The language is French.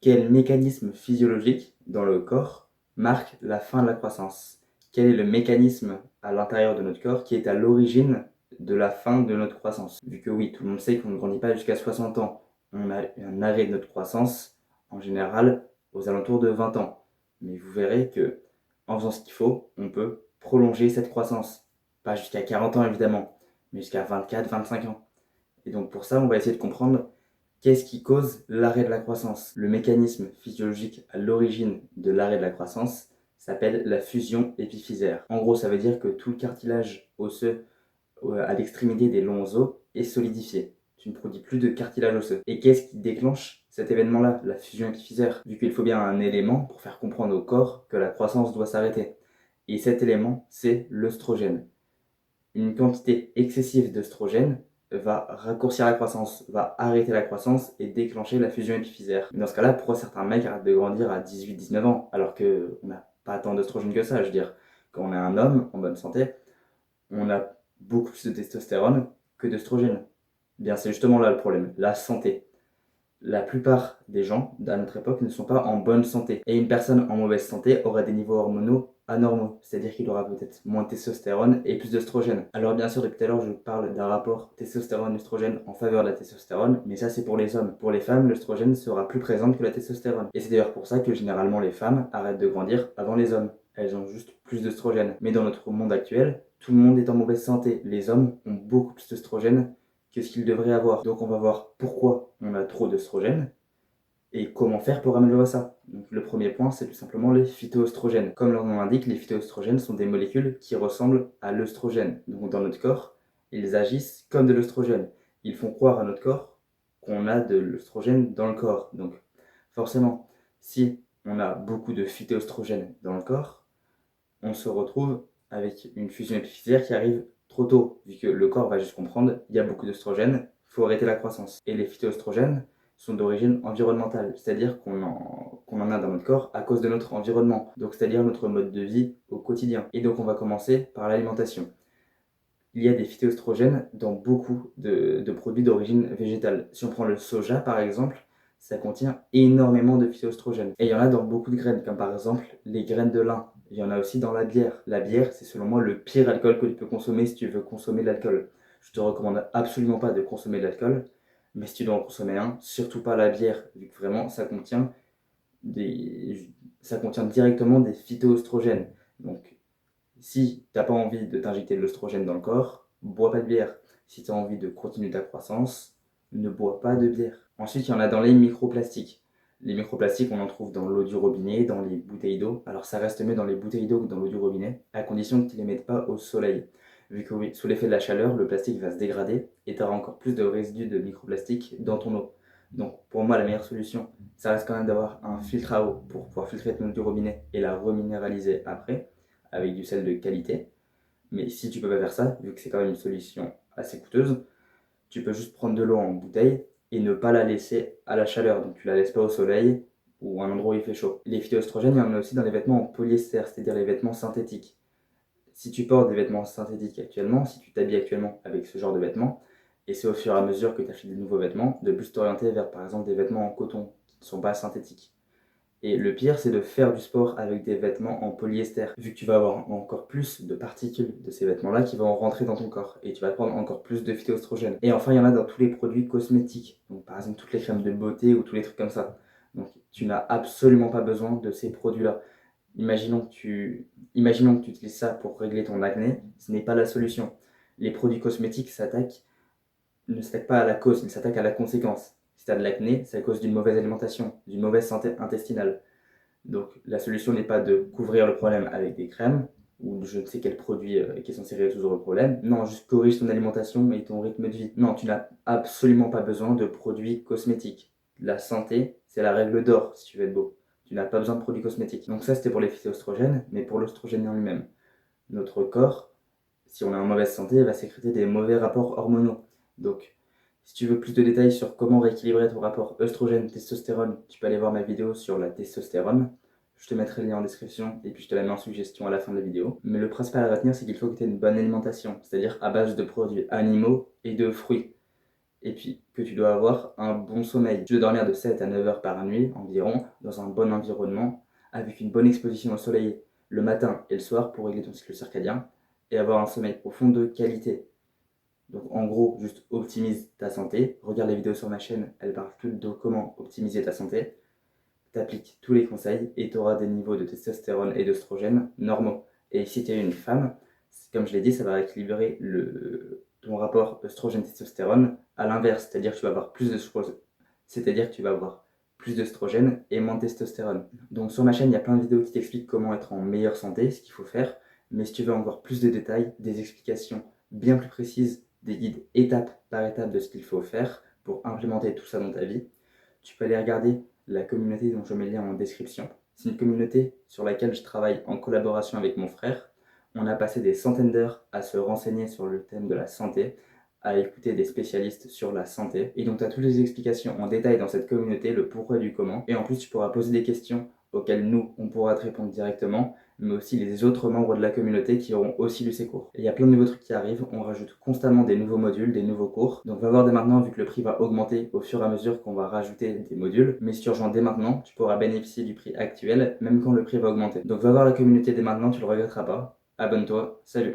Quel mécanisme physiologique dans le corps marque la fin de la croissance? Quel est le mécanisme à l'intérieur de notre corps qui est à l'origine de la fin de notre croissance? Vu que oui, tout le monde sait qu'on ne grandit pas jusqu'à 60 ans. On a un arrêt de notre croissance, en général, aux alentours de 20 ans. Mais vous verrez que, en faisant ce qu'il faut, on peut prolonger cette croissance. Pas jusqu'à 40 ans évidemment, mais jusqu'à 24, 25 ans. Et donc pour ça, on va essayer de comprendre qu'est-ce qui cause l'arrêt de la croissance. Le mécanisme physiologique à l'origine de l'arrêt de la croissance s'appelle la fusion épiphysaire. En gros, ça veut dire que tout le cartilage osseux à l'extrémité des longs os est solidifié. Tu ne produis plus de cartilage osseux. Et qu'est-ce qui déclenche cet événement-là, la fusion épiphysaire? Vu qu'il faut bien un élément pour faire comprendre au corps que la croissance doit s'arrêter. Et cet élément, c'est l'œstrogène. Une quantité excessive d'œstrogène va raccourcir la croissance, va arrêter la croissance et déclencher la fusion épiphysaire. Dans ce cas-là, pourquoi certains mecs arrêtent de grandir à 18-19 ans alors qu'on n'a pas tant d'œstrogène que ça? Je veux dire, quand on est un homme en bonne santé, on a beaucoup plus de testostérone que d'œstrogène. Bien, c'est justement là le problème, la santé. La plupart des gens à notre époque ne sont pas en bonne santé. Et une personne en mauvaise santé aura des niveaux hormonaux anormaux, c'est-à-dire qu'il aura peut-être moins de testostérone et plus d'œstrogène. Alors bien sûr, depuis tout à l'heure, je parle d'un rapport testostérone-œstrogène en faveur de la testostérone, mais ça c'est pour les hommes. Pour les femmes, l'œstrogène sera plus présente que la testostérone. Et c'est d'ailleurs pour ça que généralement les femmes arrêtent de grandir avant les hommes. Elles ont juste plus d'œstrogène. Mais dans notre monde actuel, tout le monde est en mauvaise santé. Les hommes ont beaucoup plus d'œstrogène que ce qu'il devrait avoir. Donc on va voir pourquoi on a trop d'œstrogène et comment faire pour améliorer ça. Donc le premier point, c'est tout simplement les phytoœstrogènes. Comme leur nom l'indique, les phytoœstrogènes sont des molécules qui ressemblent à l'œstrogène. Donc dans notre corps, ils agissent comme de l'œstrogène. Ils font croire à notre corps qu'on a de l'œstrogène dans le corps. Donc forcément, si on a beaucoup de phytoœstrogènes dans le corps, on se retrouve avec une fusion épiphysaire qui arrive trop tôt, vu que le corps va juste comprendre, il y a beaucoup d'œstrogènes, il faut arrêter la croissance. Et les phytoœstrogènes sont d'origine environnementale, c'est-à-dire qu'on en a dans notre corps à cause de notre environnement, donc c'est-à-dire notre mode de vie au quotidien. Et donc on va commencer par l'alimentation. Il y a des phytoœstrogènes dans beaucoup de produits d'origine végétale. Si on prend le soja par exemple, ça contient énormément de phytoœstrogènes. Et il y en a dans beaucoup de graines, comme par exemple les graines de lin. Il y en a aussi dans la bière. La bière, c'est selon moi le pire alcool que tu peux consommer si tu veux consommer de l'alcool. Je te recommande absolument pas de consommer de l'alcool, mais si tu dois en consommer un, surtout pas la bière, vu que vraiment ça contient directement des phytoœstrogènes. Donc si tu n'as pas envie de t'injecter de l'œstrogène dans le corps, bois pas de bière. Si tu as envie de continuer ta croissance, ne bois pas de bière. Ensuite, il y en a dans les microplastiques. Les microplastiques, on en trouve dans l'eau du robinet, dans les bouteilles d'eau. Alors ça reste mieux dans les bouteilles d'eau que dans l'eau du robinet, à condition que tu ne les mettes pas au soleil. Vu que oui, sous l'effet de la chaleur, le plastique va se dégrader et tu auras encore plus de résidus de microplastiques dans ton eau. Donc pour moi, la meilleure solution, ça reste quand même d'avoir un filtre à eau pour pouvoir filtrer ton eau du robinet et la reminéraliser après avec du sel de qualité. Mais si tu peux pas faire ça, vu que c'est quand même une solution assez coûteuse, tu peux juste prendre de l'eau en bouteille et ne pas la laisser à la chaleur. Donc tu la laisses pas au soleil ou à un endroit où il fait chaud. Les phytoestrogènes, il y en a aussi dans les vêtements en polyester, c'est-à-dire les vêtements synthétiques. Si tu portes des vêtements synthétiques actuellement, si tu t'habilles actuellement avec ce genre de vêtements, et c'est au fur et à mesure que tu achètes des nouveaux vêtements, de plus t'orienter vers par exemple des vêtements en coton qui ne sont pas synthétiques. Et le pire, c'est de faire du sport avec des vêtements en polyester, vu que tu vas avoir encore plus de particules de ces vêtements-là qui vont rentrer dans ton corps, et tu vas prendre encore plus de phytoestrogènes. Et enfin, il y en a dans tous les produits cosmétiques, donc par exemple toutes les crèmes de beauté ou tous les trucs comme ça. Donc tu n'as absolument pas besoin de ces produits-là. Imaginons que tu utilises ça pour régler ton acné, ce n'est pas la solution. Les produits cosmétiques ne s'attaquent pas à la cause, ils s'attaquent à la conséquence. Si tu as de l'acné, c'est à cause d'une mauvaise alimentation, d'une mauvaise santé intestinale. Donc la solution n'est pas de couvrir le problème avec des crèmes ou je ne sais quel produit qui est censé résoudre le problème. Non, juste corrige ton alimentation et ton rythme de vie. Non, tu n'as absolument pas besoin de produits cosmétiques. La santé, c'est la règle d'or si tu veux être beau. Tu n'as pas besoin de produits cosmétiques. Donc ça, c'était pour les phytoestrogènes, mais pour l'œstrogène en lui-même. Notre corps, si on est en mauvaise santé, va sécréter des mauvais rapports hormonaux. Donc, si tu veux plus de détails sur comment rééquilibrer ton rapport œstrogène-testostérone, tu peux aller voir ma vidéo sur la testostérone. Je te mettrai le lien en description et puis je te la mets en suggestion à la fin de la vidéo. Mais le principal à retenir, c'est qu'il faut que tu aies une bonne alimentation, c'est-à-dire à base de produits animaux et de fruits. et puis que tu dois avoir un bon sommeil. Tu dois dormir de 7 à 9 heures par nuit environ, dans un bon environnement, avec une bonne exposition au soleil le matin et le soir pour régler ton cycle circadien, et avoir un sommeil profond de qualité. Donc en gros, juste optimise ta santé. Regarde les vidéos sur ma chaîne, elles parlent toutes de comment optimiser ta santé. T'appliques tous les conseils et tu auras des niveaux de testostérone et d'œstrogène normaux. Et si tu es une femme, comme je l'ai dit, ça va équilibrer ton rapport œstrogène-testostérone à l'inverse, c'est-à-dire que tu vas avoir plus d'œstrogène et moins de testostérone. Donc sur ma chaîne, il y a plein de vidéos qui t'expliquent comment être en meilleure santé, ce qu'il faut faire. Mais si tu veux encore plus de détails, des explications bien plus précises, des guides étape par étape de ce qu'il faut faire pour implémenter tout ça dans ta vie, tu peux aller regarder la communauté dont je mets le lien en description. C'est une communauté sur laquelle je travaille en collaboration avec mon frère. On a passé des centaines d'heures à se renseigner sur le thème de la santé, à écouter des spécialistes sur la santé. Et donc tu as toutes les explications en détail dans cette communauté, le pourquoi du comment. Et en plus tu pourras poser des questions auxquelles nous, on pourra te répondre directement, mais aussi les autres membres de la communauté qui auront aussi lu ces cours. Et il y a plein de nouveaux trucs qui arrivent, on rajoute constamment des nouveaux modules, des nouveaux cours. Donc va voir dès maintenant, vu que le prix va augmenter au fur et à mesure qu'on va rajouter des modules. Mais si tu rejoins dès maintenant, tu pourras bénéficier du prix actuel, même quand le prix va augmenter. Donc va voir la communauté dès maintenant, tu le regretteras pas. Abonne-toi, salut!